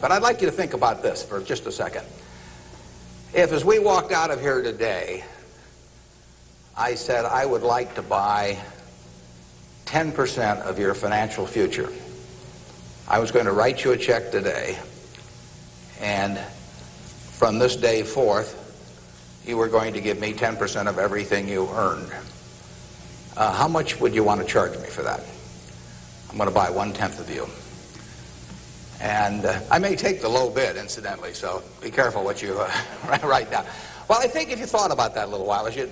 But I'd like you to think about this for just a second. If, as we walked out of here today, I said I would like to buy 10% of your financial future, I was going to write you a check today, and from this day forth, you were going to give me 10% of everything you earned. How much would you want to charge me for that? I'm going to buy 1/10 of you. And I may take the low bid, incidentally, so be careful what you write down. Well, I think if you thought about that a little while, you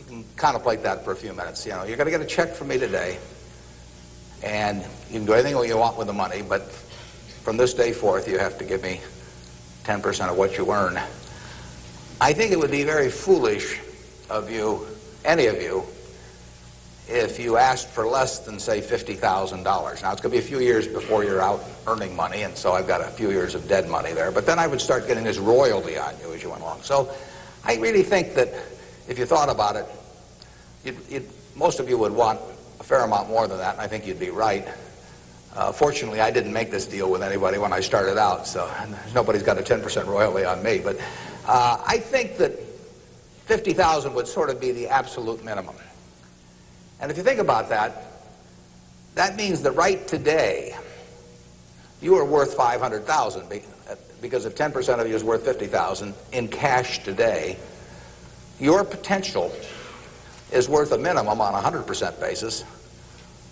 can contemplate that for a few minutes. You know, you're going to get a check from me today, and you can do anything you want with the money, but from this day forth, you have to give me 10% of what you earn. I think it would be very foolish of you, any of you, if you asked for less than, say, $50,000. Now, it's going to be a few years before you're out earning money, and so I've got a few years of dead money there. But then I would start getting this royalty on you as you went along. So I really think that if you thought about it, most of you would want a fair amount more than that, and I think you'd be right. Fortunately, I didn't make this deal with anybody when I started out, so nobody's got a 10% royalty on me. But I think that $50,000 would sort of be the absolute minimum. And if you think about that, that means that right today, you are worth $500,000, because if 10% of you is worth $50,000 in cash today, your potential is worth a minimum on a 100% basis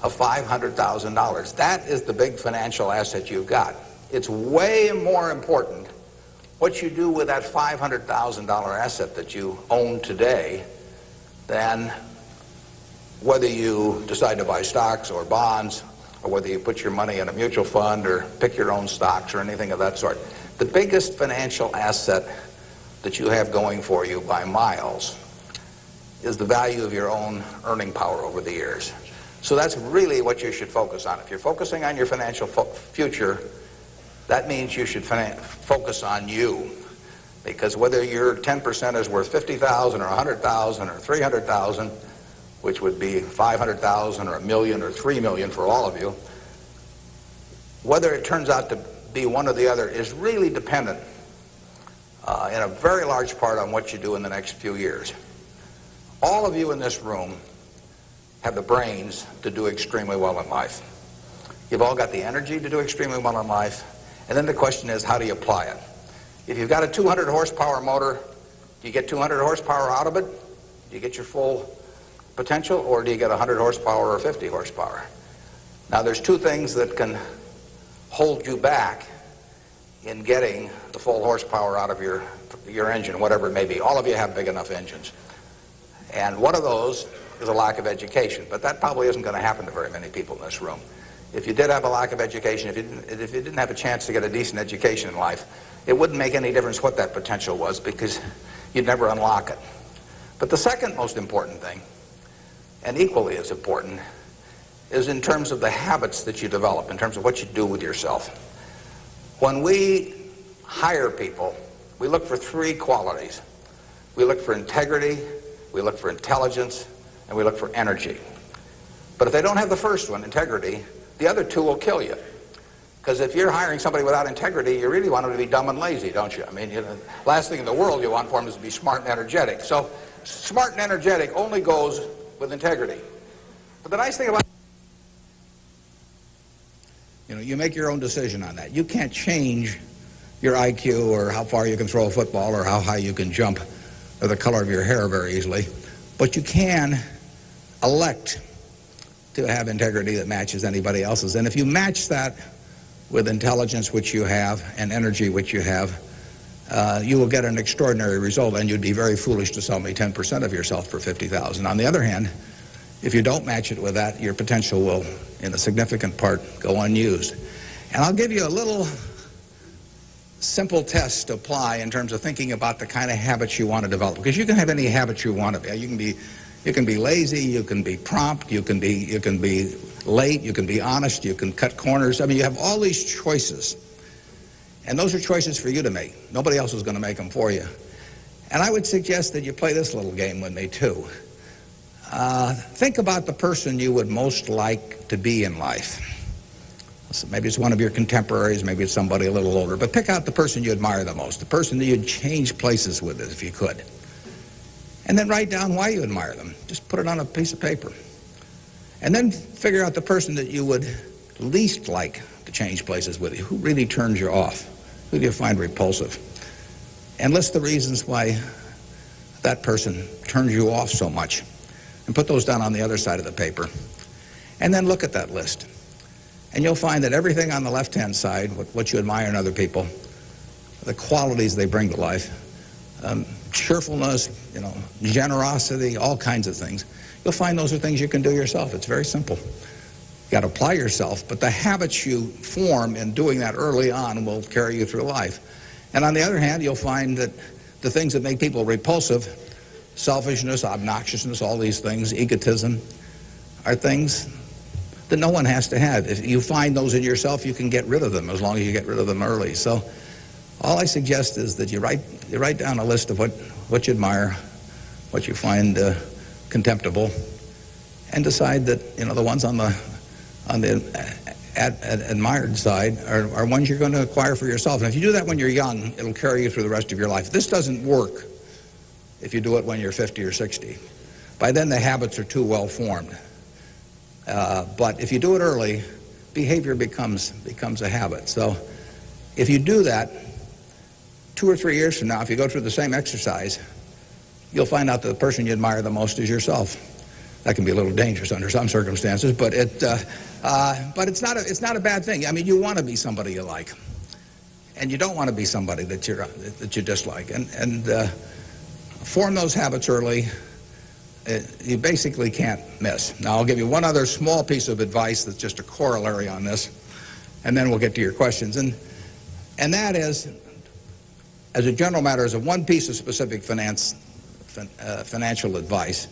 of $500,000. That is the big financial asset you've got. It's way more important what you do with that $500,000 asset that you own today than whether you decide to buy stocks or bonds, or whether you put your money in a mutual fund or pick your own stocks or anything of that sort. The biggest financial asset that you have going for you by miles is the value of your own earning power over the years. So that's really what you should focus on. If you're focusing on your financial future, that means you should focus on you. Because whether your 10% is worth $50,000 or $100,000 or $300,000, which would be $500,000 or $1 million or $3 million for all of you, whether it turns out to be one or the other is really dependent in a very large part on what you do in the next few years. All of you in this room have the brains to do extremely well in life. You've all got the energy to do extremely well in life, and then the question is, how do you apply it? If you've got a 200 horsepower motor, do you get 200 horsepower out of it? Do you get your full potential, or do you get 100 horsepower or 50 horsepower? Now, there's two things that can hold you back in getting the full horsepower out of your engine, whatever it may be. All of you have big enough engines. And one of those is a lack of education, but that probably isn't going to happen to very many people in this room. If you did have a lack of education, if you didn't have a chance to get a decent education in life, it wouldn't make any difference what that potential was, because you'd never unlock it. But the second most important thing, and equally as important, is in terms of the habits that you develop, in terms of what you do with yourself. When we hire people, we look for three qualities. We look for integrity, we look for intelligence, and we look for energy. But if they don't have the first one, integrity, the other two will kill you. Because if you're hiring somebody without integrity, you really want them to be dumb and lazy, don't you? I mean, last thing in the world you want for them is to be smart and energetic. So smart and energetic only goes with integrity. But the nice thing about, you make your own decision on that. You can't change your IQ or how far you can throw a football or how high you can jump or the color of your hair very easily. But you can elect to have integrity that matches anybody else's. And if you match that with intelligence, which you have, and energy, which you have, you will get an extraordinary result, and you'd be very foolish to sell me 10% of yourself for $50,000. On the other hand, if you don't match it with that, your potential will, in a significant part, go unused. And I'll give you a little simple test to apply in terms of thinking about the kind of habits you want to develop, because you can have any habits you want to be. You can be lazy, you can be prompt, you can be late, you can be honest, you can cut corners. I mean, you have all these choices. And those are choices for you to make. Nobody else is going to make them for you. And I would suggest that you play this little game with me, too. Think about the person you would most like to be in life. Maybe it's one of your contemporaries, maybe it's somebody a little older, but pick out the person you admire the most, the person that you'd change places with if you could. And then write down why you admire them. Just put it on a piece of paper. And then figure out the person that you would least like to change places with you. Who really turns you off? Who do you find repulsive? And list the reasons why that person turns you off so much. And put those down on the other side of the paper. And then look at that list. And you'll find that everything on the left-hand side, what you admire in other people, the qualities they bring to life, cheerfulness, generosity, all kinds of things, you'll find those are things you can do yourself. It's very simple. You got to apply yourself, but the habits you form in doing that early on will carry you through life. And on the other hand, you'll find that the things that make people repulsive, selfishness, obnoxiousness, all these things, egotism, are things that no one has to have. If you find those in yourself, you can get rid of them as long as you get rid of them early. So all I suggest is that you write down a list of what you admire, what you find contemptible, and decide that the ones on the admired side are ones you're going to acquire for yourself. And if you do that when you're young, it'll carry you through the rest of your life. This doesn't work if you do it when you're 50 or 60. By then the habits are too well formed. But if you do it early, behavior becomes a habit. So if you do that, 2 or 3 years from now, if you go through the same exercise, you'll find out that the person you admire the most is yourself. That can be a little dangerous under some circumstances, but it's not a bad thing. I mean, you want to be somebody you like, and you don't want to be somebody that you dislike. And form those habits early. You basically can't miss. Now, I'll give you one other small piece of advice that's just a corollary on this, and then we'll get to your questions. And that is, as a general matter, as a one piece of specific financial advice,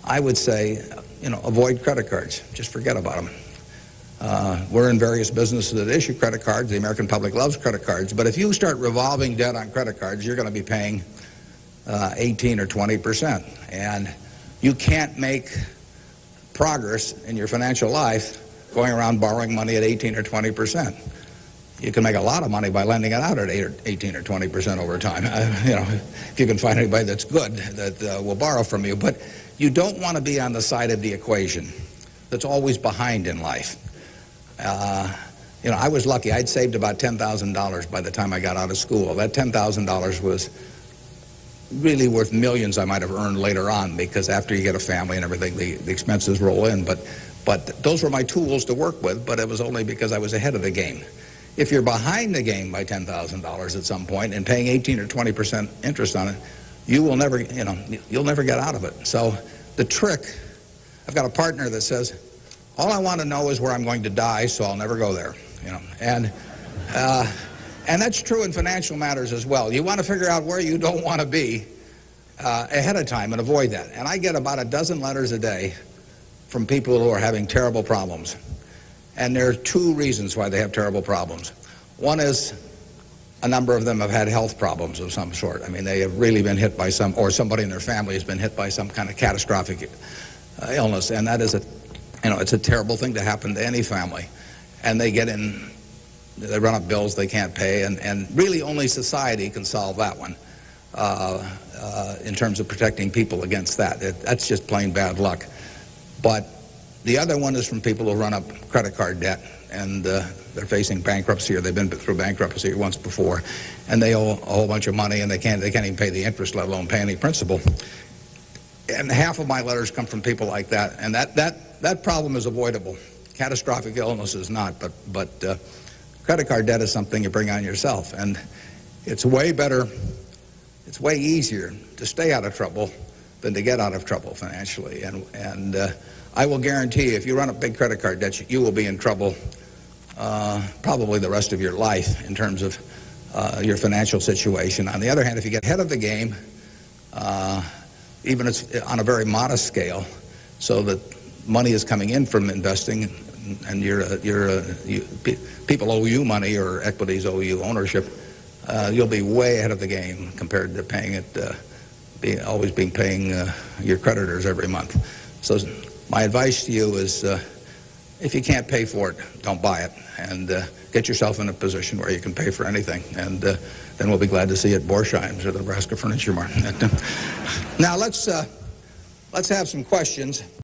I would say, avoid credit cards. Just forget about them. We're in various businesses that issue credit cards. The American public loves credit cards. But if you start revolving debt on credit cards, you're going to be paying 18 or 20%. And you can't make progress in your financial life going around borrowing money at 18 or 20%. You can make a lot of money by lending it out at 18 or 20% over time. If you can find anybody that's good that will borrow from you. But you don't want to be on the side of the equation that's always behind in life. I was lucky. I'd saved about $10,000 by the time I got out of school. That $10,000 was really worth millions I might have earned later on, because after you get a family and everything, the expenses roll in. But those were my tools to work with, but it was only because I was ahead of the game. If you're behind the game by $10,000 at some point and paying 18 or 20% interest on it, you will never, you'll never get out of it. So the trick, I've got a partner that says, all I want to know is where I'm going to die, so I'll never go there. And that's true in financial matters as well. You want to figure out where you don't want to be ahead of time and avoid that. And I get about a dozen letters a day from people who are having terrible problems. And there are 2 reasons why they have terrible problems. One is a number of them have had health problems of some sort. I mean, they have really been hit by or somebody in their family has been hit by some kind of catastrophic illness. And that is it's a terrible thing to happen to any family. And they run up bills they can't pay, and really only society can solve that one in terms of protecting people against that. That's just plain bad luck. But the other one is from people who run up credit card debt, and they're facing bankruptcy, or they've been through bankruptcy once before, and they owe a whole bunch of money, and they can't even pay the interest, let alone pay any principal. And half of my letters come from people like that, and that problem is avoidable. Catastrophic illness is not, but credit card debt is something you bring on yourself, and it's way better, it's way easier to stay out of trouble than to get out of trouble financially. And I will guarantee you, if you run up big credit card debts, you will be in trouble probably the rest of your life in terms of your financial situation. On the other hand, if you get ahead of the game, even it's on a very modest scale, so that money is coming in from investing, and people owe you money, or equities owe you ownership, you'll be way ahead of the game compared to paying it, paying your creditors every month. So my advice to you is If you can't pay for it, don't buy it, and get yourself in a position where you can pay for anything, and then we'll be glad to see you at Borsheim's or the Nebraska Furniture Mart. Now let's have some questions.